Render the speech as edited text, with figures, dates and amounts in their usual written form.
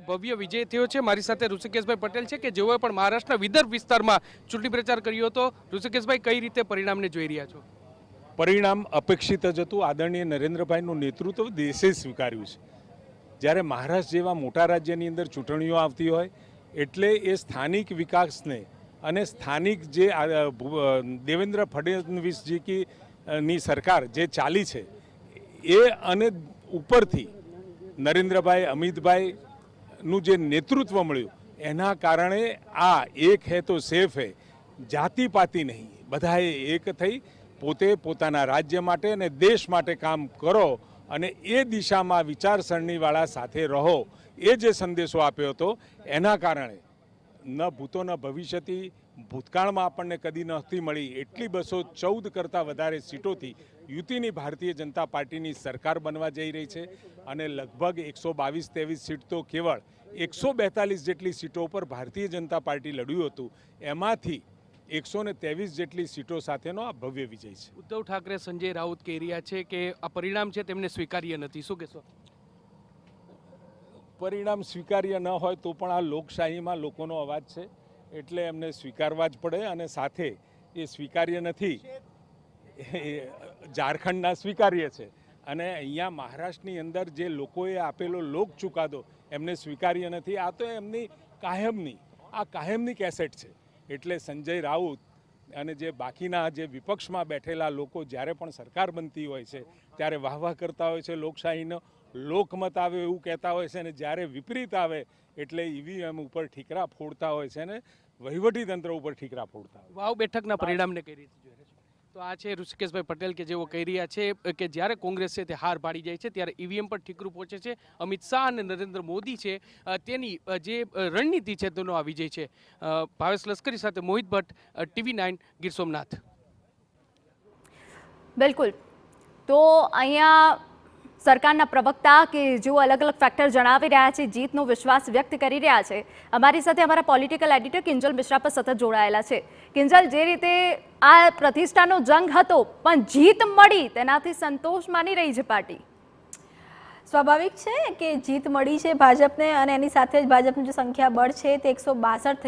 ભવ્ય વિજય થયો છે। મારી સાથે ઋષિકેશભાઈ પટેલ છે કે જેઓએ પણ મહારાષ્ટ્રના વિદર્ભ વિસ્તારમાં ચૂંટણી પ્રચાર કર્યો હતો। ઋષિકેશભાઈ, કઈ રીતે પરિણામને જોઈ રહ્યા છો? પરિણામ અપેક્ષિત જ હતું। આદરણીય નરેન્દ્રભાઈનું નેતૃત્વ દેશે સ્વીકાર્યું છે। જ્યારે મહારાષ્ટ્ર જેવા મોટા રાજ્યની અંદર ચૂંટણીઓ આવતી હોય એટલે એ સ્થાનિક વિકાસને અને સ્થાનિક જે દેવેન્દ્ર ફડણવીસજી ની સરકાર જે ચાલી છે એ અને ઉપરથી નરેન્દ્રભાઈ અમિતભાઈનું જે નેતૃત્વ મળ્યું એના કારણે આ એક હે તો સેફ હે, જાતિ પાતિ નહીં, બધાએ એક થઈ પોતે પોતાના રાજ્ય માટે અને દેશ માટે કામ કરો અને એ દિશામાં વિચારસરણીવાળા સાથે રહો, એ જે સંદેશો આપ્યો હતો એના કારણે ન ભૂતો ન ભવિષ્યથી ભૂતકાળમાં આપણને કદી નહોતી મળી એટલી 214 કરતાં વધારે સીટોથી યુતિની ભારતીય જનતા પાર્ટીની સરકાર બનવા જઈ રહી છે અને લગભગ 122-23 સીટ તો કેવળ 142 જેટલી સીટો પર ભારતીય જનતા પાર્ટી લડ્યું હતું, એમાંથી 123 જેટલી સીટો સાથેનો આ ભવ્ય વિજય છે। ઉદ્ધવ ઠાકરે સંજય રાઉત કહી રહ્યા છે કે આ પરિણામ છે તેમને સ્વીકાર્ય નથી, શું કહેશો? પરિણામ સ્વીકાર્ય ન હોય તો પણ આ લોકશાહીમાં લોકોનો અવાજ છે એટલે એમને સ્વીકારવા જ પડે અને સાથે એ સ્વીકાર્ય નથી ઝારખંડના સ્વીકાર્ય છે અને અહીંયા મહારાષ્ટ્રની અંદર જે લોકોએ આપેલો લોક ચુકાદો એમને સ્વીકાર્ય નથી। આ તો એમની કાયમની કેસેટ છે। એટલે સંજય રાઉત અને જે બાકીના જે વિપક્ષમાં બેઠેલા લોકો જ્યારે પણ સરકાર બનતી હોય છે ત્યારે વાહવાહ કરતા હોય છે લોકશાહીનો, લોકમત આવે એવું કહેતા હોય છે અને જ્યારે વિપરીત આવે એટલે ઈવીએમ ઉપર ઠીકરા ફોડતા હોય છે અને વહીવટીતંત્ર ઉપર ઠીકરા ફોડતા હોય। વાવ બેઠકના પરિણામને કઈ રીતે જોઈ રહ્યા છો? તો આ છે ઋષિકેશભાઈ પટેલ કે જેઓ કહી રહ્યા છે કે જ્યારે કોંગ્રેસ છે તે હાર પાડી જાય છે ત્યારે ઈવીએમ પર ઠીકરું પહોંચે છે। અમિત શાહ અને નરેન્દ્ર મોદી છે તેની જે રણનીતિ છે તેનો આ વિજય છે। ભાવેશ લશ્કરી સાથે મોહિત ભટ્ટ, TV9 ગીર સોમનાથ। બિલકુલ, તો અહીંયા સરકારના પ્રવક્તા કે જેઓ અલગ અલગ ફેક્ટર જણાવી રહ્યા છે, જીતનો વિશ્વાસ વ્યક્ત કરી રહ્યા છે। અમારી સાથે અમારા પોલિટિકલ એડિટર કિંજલ મિશ્રા પર સતત જોડાયેલા છે। કિંજલ, જે રીતે આ પ્રતિષ્ઠાનો જંગ હતો પણ જીત મળી તેનાથી સંતોષ માની રહી છે પાર્ટી? સ્વાભાવિક છે કે જીત મળી છે ભાજપને અને એની સાથે જ ભાજપનું જે સંખ્યાબળ છે તે 162